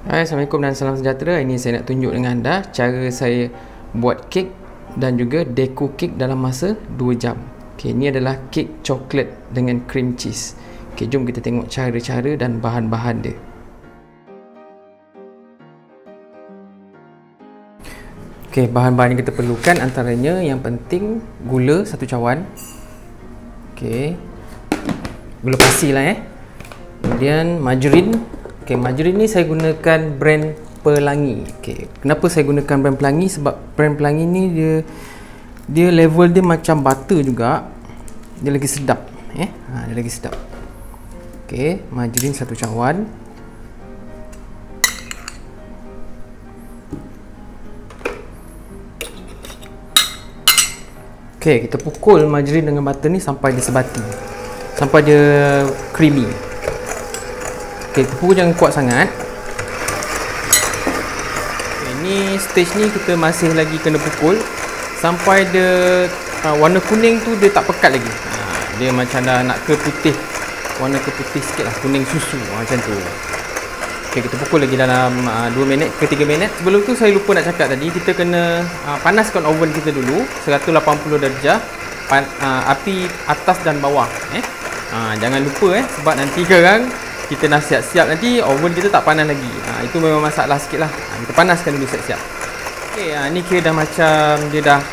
Hai, Assalamualaikum dan salam sejahtera. Ini saya nak tunjuk dengan anda cara saya buat kek dan juga deko kek dalam masa 2 jam. Okey, ini adalah kek coklat dengan cream cheese. Okey, jom kita tengok cara-cara dan bahan-bahan dia. Okey, bahan-bahan yang kita perlukan antaranya yang penting gula 1 cawan. Okey. Gula pasir lah Kemudian margarin. Okey, margarin ni saya gunakan brand Pelangi. Okey, kenapa saya gunakan brand Pelangi? Sebab brand Pelangi ni dia level dia macam butter juga. Dia lagi sedap, dia lagi sedap. Okey, margarin 1 cawan. Okey, kita pukul margarin dengan butter ni sampai dia sebati. Sampai dia creamy. Okey, pukul jangan kuat sangat. Okay, ni stage ni kita masih lagi kena pukul sampai dia warna kuning tu dia tak pekat lagi. Dia macam dah nak ke putih. Warna ke putih sikit lah, kuning susu macam tu. Okey, kita pukul lagi dalam 2 minit ke 3 minit. Sebelum tu saya lupa nak cakap tadi, kita kena panaskan oven kita dulu 180 darjah, api atas dan bawah. Jangan lupa sebab nanti sekarang kita nak siap-siap nanti oven kita tak panas lagi. Itu memang masalah sikit lah. Kita panaskan dulu siap-siap. Okey, ni kira dah macam dia dah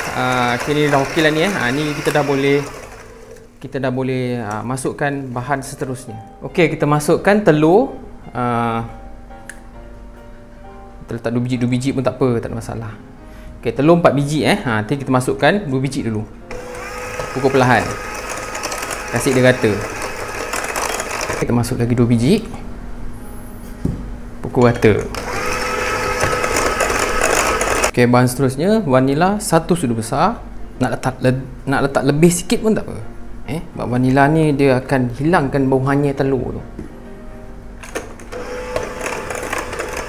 kira dah okey lah ni. Ni kita dah boleh masukkan bahan seterusnya. Okey, kita masukkan telur. Kita letak 2 biji pun tak apa, tak ada masalah. Okey, telur 4 biji nanti kita masukkan 2 biji dulu. Pukul perlahan. Kasih dia rata. Kita masuk lagi 2 biji. Pukul rata. Okey, bahan seterusnya vanila 1 sudu besar. Nak letak lebih sikit pun tak apa. Sebab vanila ni dia akan hilangkan bau hanyir telur tu.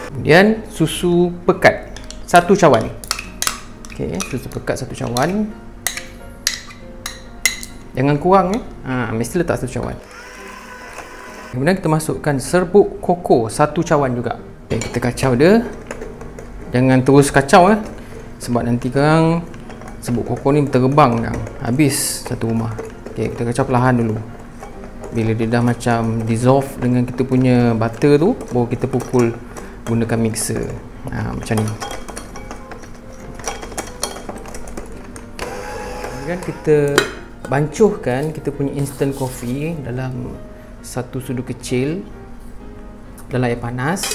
Kemudian susu pekat 1 cawan. Okey, susu pekat 1 cawan. Jangan kurang mesti letak 1 cawan. Kemudian kita masukkan serbuk koko 1 cawan juga. Okay, kita kacau dia. Jangan terus kacau sebab nanti kan serbuk koko ni terbang kan. Habis satu rumah. Okay, kita kacau perlahan dulu. Bila dia dah macam dissolve dengan kita punya butter tu, baru kita pukul gunakan mixer. Macam ni. Kemudian kita bancuhkan kita punya instant coffee dalam 1 sudu kecil dalam air panas.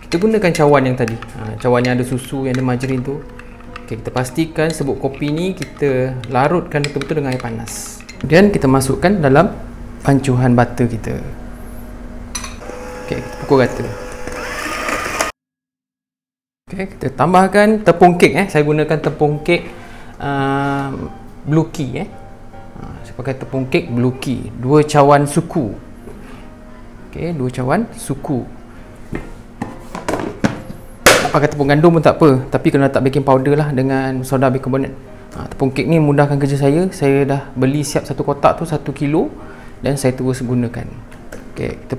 Kita gunakan cawan yang tadi, cawan yang ada susu, yang ada margarin tu. Okay, kita pastikan serbuk kopi ni kita larutkan betul-betul dengan air panas. Kemudian kita masukkan dalam pancuhan butter kita. Okay, kita pukul rata. Okay, kita tambahkan tepung kek. Saya gunakan tepung kek Blue Key. Saya pakai tepung kek Blue Key 2 cawan suku. Okey, 2 cawan suku. Nak pakai tepung gandum pun tak apa, tapi kena letak baking powder lah dengan soda bicarbonate. Tepung kek ni mudahkan kerja saya. Saya dah beli siap 1 kotak tu 1 kilo dan saya terus gunakan. Okey,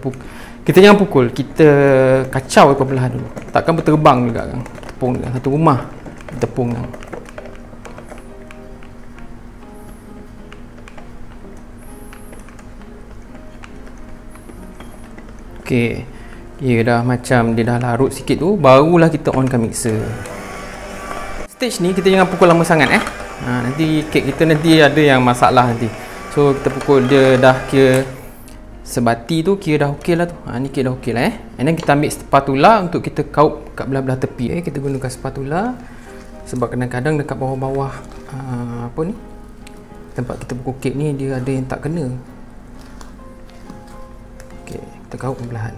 kita jangan pukul, kita kacau perlahan dulu. Takkan berterbang juga kan tepung dalam satu rumah. Tepung kan. Okey, dia dah macam dia dah larut sikit tu, barulah kita onkan mixer. Stage ni kita jangan pukul lama sangat nanti kek kita nanti ada yang masalah nanti. So kita pukul dia dah kira sebati tu, kira dah okey lah tu. Ni kek dah okey lah and then kita ambil spatula untuk kita kaup kat belah-belah tepi. Kita gunakan spatula sebab kadang-kadang dekat bawah-bawah apa ni, tempat kita pukul kek ni dia ada yang tak kena. Okey, kita kaup perlahan.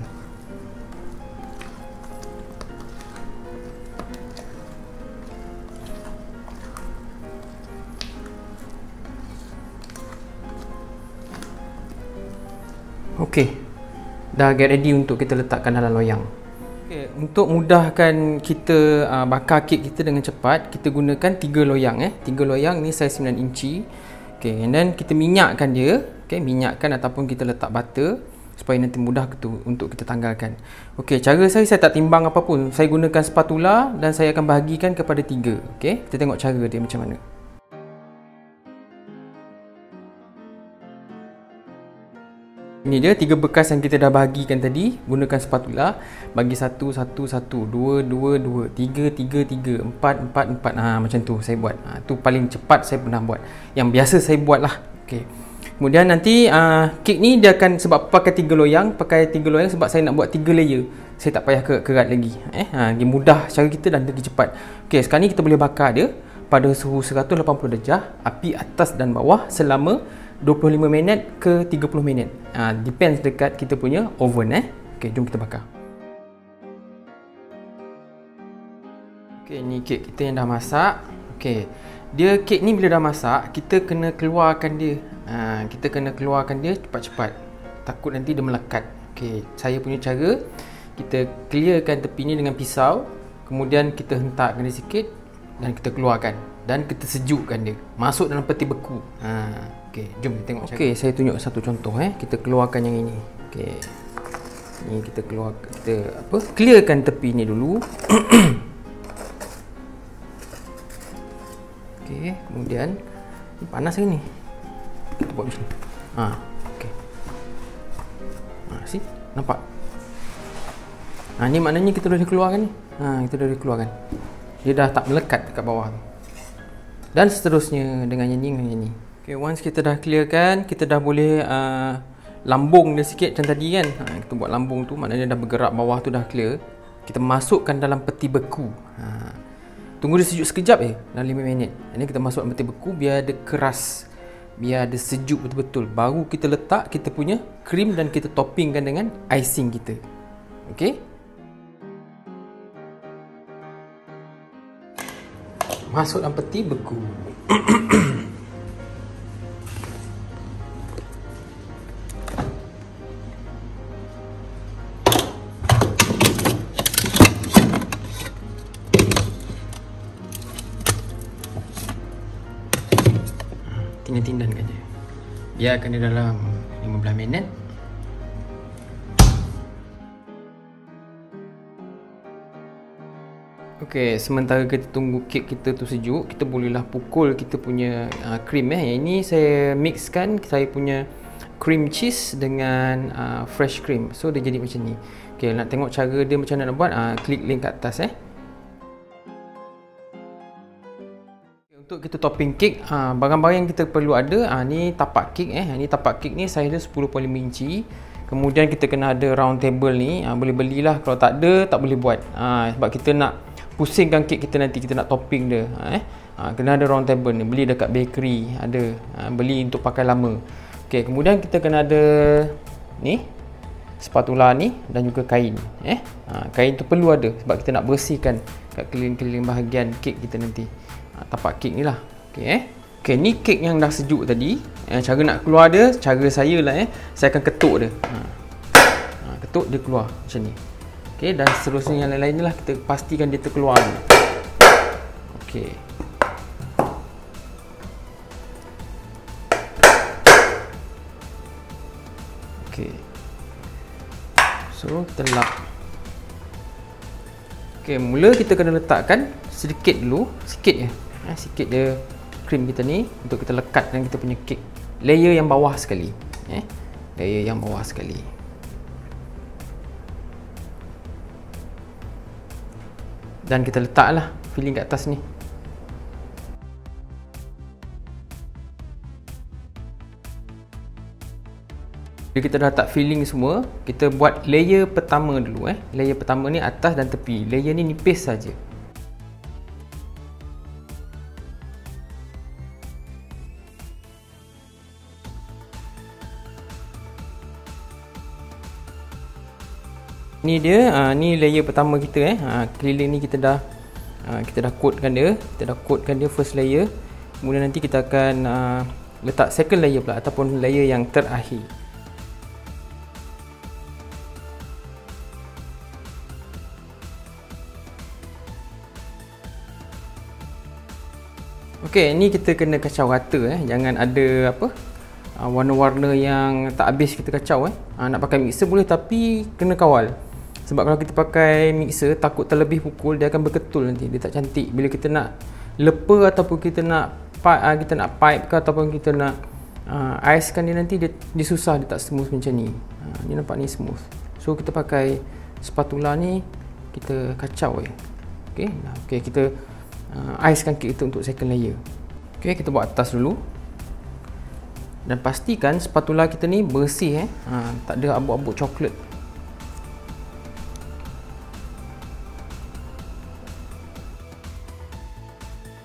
Okey, dah get ready untuk kita letakkan dalam loyang. Okay, untuk mudahkan kita bakar kek kita dengan cepat, kita gunakan 3 loyang 3 loyang ni saiz 9 inci. Okay, and then kita minyakkan dia. Okay, minyakkan ataupun kita letak butter. supaya nanti mudah untuk kita tanggalkan. Okey, cara saya tak timbang apa pun. Saya gunakan spatula dan saya akan bahagikan kepada 3. Okey, kita tengok cara dia macam mana. Ini dia 3 bekas yang kita dah bahagikan tadi. Gunakan spatula, bagi 1 1 1, 2 2 2, 3 3 3, 4 4 4. Macam tu saya buat. Tu paling cepat saya pernah buat. Yang biasa saya buat lah. Okey. Kemudian nanti kek ni dia akan, sebab pakai 3 loyang, sebab saya nak buat 3 layer. Saya tak payah kerat lagi. Dia mudah cara kita dan lagi cepat. Okey, sekarang ni kita boleh bakar dia pada suhu 180 darjah, api atas dan bawah selama 25 minit ke 30 minit. Depends dekat kita punya oven. Okey, jom kita bakar. Okey, ni kek kita yang dah masak. Okey. Dia kek ni bila dah masak, kita kena keluarkan dia. Kita kena keluarkan dia cepat-cepat. Takut nanti dia melekat. Okey, saya punya cara, kita clearkan tepi ni dengan pisau, kemudian kita hentakkan dia sikit dan kita keluarkan dan kita sejukkan dia. Masuk dalam peti beku. Okey, jom kita tengok. Okey, saya tunjuk satu contoh. Kita keluarkan yang ini. Okey. Ni kita keluarkan, kita clearkan tepi ni dulu. Okey, kemudian ni panas lagi ni. Kita buat macam ni. Okey. See? Nampak? Ni maknanya kita dah dikeluarkan ni. Kita dah dikeluarkan. Dia dah tak melekat dekat bawah tu. Dan seterusnya dengan yang ni, dengan yang ni. Okay, once kita dah clearkan, kita dah boleh lambung dia sikit macam tadi kan. Kita buat lambung tu, maknanya dah bergerak bawah tu dah clear. Kita masukkan dalam peti beku. Tunggu dia sejuk sekejap dalam 5 minit. Ini kita masuk dalam peti beku biar dia keras, biar dia sejuk betul-betul. Baru kita letak kita punya krim dan kita toppingkan dengan icing kita. Okey. Masuk dalam peti beku. Tindan-tindankan je. Biarkan dia dalam 15 minit. Okey, sementara kita tunggu kek kita tu sejuk, kita bolehlah pukul kita punya krim. Yang ini saya mixkan saya punya cream cheese dengan fresh cream. So dia jadi macam ni. Okey, nak tengok cara dia macam mana nak buat, klik link kat atas. Untuk kita topping kek, barang-barang yang kita perlu ada, ni tapak kek. Ni tapak kek ni saiz dia 10.5 inci. Kemudian kita kena ada round table ni, boleh belilah. Kalau tak ada, tak boleh buat. Sebab kita nak pusingkan kek kita nanti, kita nak topping dia. Kena ada round table ni, beli dekat bakery ada. Beli untuk pakai lama. Okey, kemudian kita kena ada ni spatula ni dan juga kain. Kain tu perlu ada sebab kita nak bersihkan kat keliling-keliling bahagian kek kita nanti. Tapak kek ni lah. Okey, ni kek yang dah sejuk tadi. Cara nak keluar dia, cara saya lah. Saya akan ketuk dia. Ketuk dia keluar macam ni. Okey, dan seterusnya yang lain-lain lah kita pastikan dia terkeluar ni. Okey. Okey. So, kita lap. Okey, mula kita kena letakkan sedikit dulu, sikit je. Sikit dia krim kita ni untuk kita lekatkan kita punya kek. Layer yang bawah sekali. Layer yang bawah sekali. Dan kita letaklah filling kat atas ni. Bila kita dah letak filling semua, kita buat layer pertama dulu. Layer pertama ni atas dan tepi. Layer ni nipis saja. Ni dia, ni layer pertama kita. Keliling ni kita dah coatkan dia. Kita dah coatkan dia first layer. Kemudian nanti kita akan letak second layer pula, ataupun layer yang terakhir. Okey, ni kita kena kacau rata. Jangan ada warna-warna yang tak habis kita kacau. Nak pakai mixer boleh, tapi kena kawal. Sebab kalau kita pakai mixer, takut terlebih pukul, dia akan berketul nanti, dia tak cantik. Bila kita nak lepa ataupun kita nak pipe ke ataupun kita nak aiskan dia, nanti dia susah, dia tak smooth macam ni. Ni nampak ni smooth. So kita pakai spatula ni, kita kacau. Okey, kita aiskan kek kita untuk second layer. Okey, kita buat atas dulu. Dan pastikan spatula kita ni bersih, tak ada abuk-abuk coklat.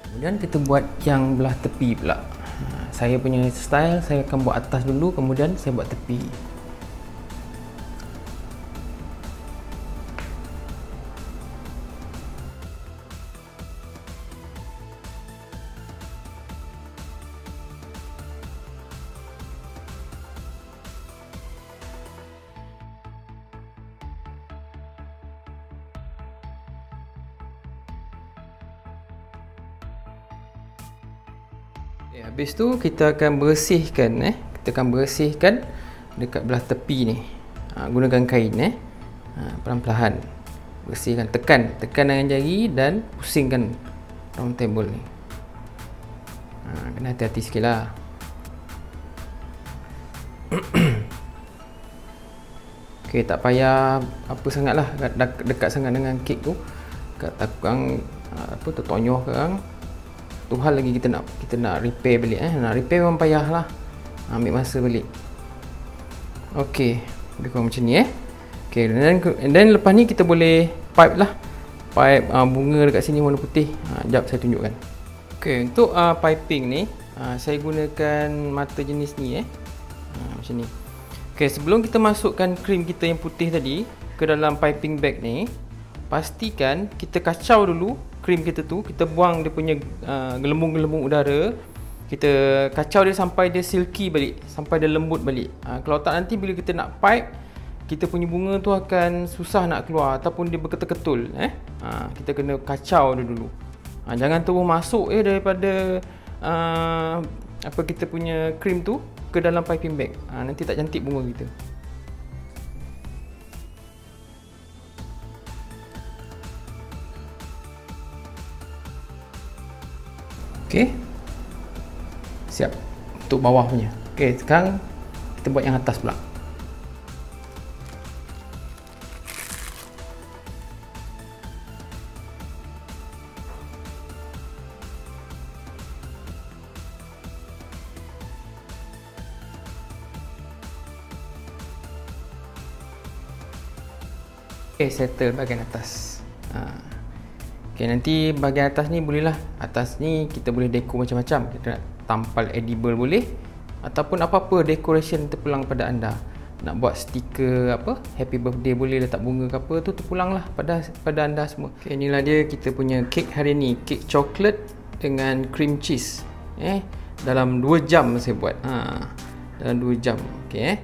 Kemudian kita buat yang belah tepi pula. Saya punya style, saya akan buat atas dulu, kemudian saya buat tepi. Habis tu kita akan bersihkan dekat belah tepi ni. Gunakan kain pelan-pelan bersihkan, tekan dengan jari dan pusingkan round table ni. Kena hati-hati sikit lah. Okey, tak payah apa sangat lah dekat sangat dengan kek tu. Takut tertonyoh ke orang. Tu hal lagi kita nak repair balik. Nak repair memang payah lah, ambil masa balik. Okey, lebih kurang macam ni. Okey, dan lepas ni kita boleh pipe lah. Pipe bunga dekat sini warna putih. Sekejap saya tunjukkan. Okey, untuk piping ni saya gunakan mata jenis ni macam ni. Okey, sebelum kita masukkan krim kita yang putih tadi ke dalam piping bag ni, pastikan kita kacau dulu krim kita tu. Kita buang dia punya gelembung-gelembung udara. Kita kacau dia sampai dia silky balik, sampai dia lembut balik. Kalau tak, nanti bila kita nak pipe, kita punya bunga tu akan susah nak keluar ataupun dia berketul-ketul. Kita kena kacau dia dulu. Jangan terus masuk daripada kita punya krim tu ke dalam piping bag. Nanti tak cantik bunga kita. Okey, siap untuk bawah punya. Okey, sekarang kita buat yang atas pula. Okey, settle bahagian atas. Okay, nanti bahagian atas ni bolehlah. Atas ni kita boleh dekor macam-macam. Kita nak tampal edible boleh, ataupun apa-apa decoration terpulang pada anda. Nak buat stiker happy birthday boleh, letak bunga ke apa tu, terpulanglah pada anda semua. Okay, inilah dia kita punya kek hari ni. Kek coklat dengan cream cheese. Dalam 2 jam saya buat. Dalam 2 jam. Okay,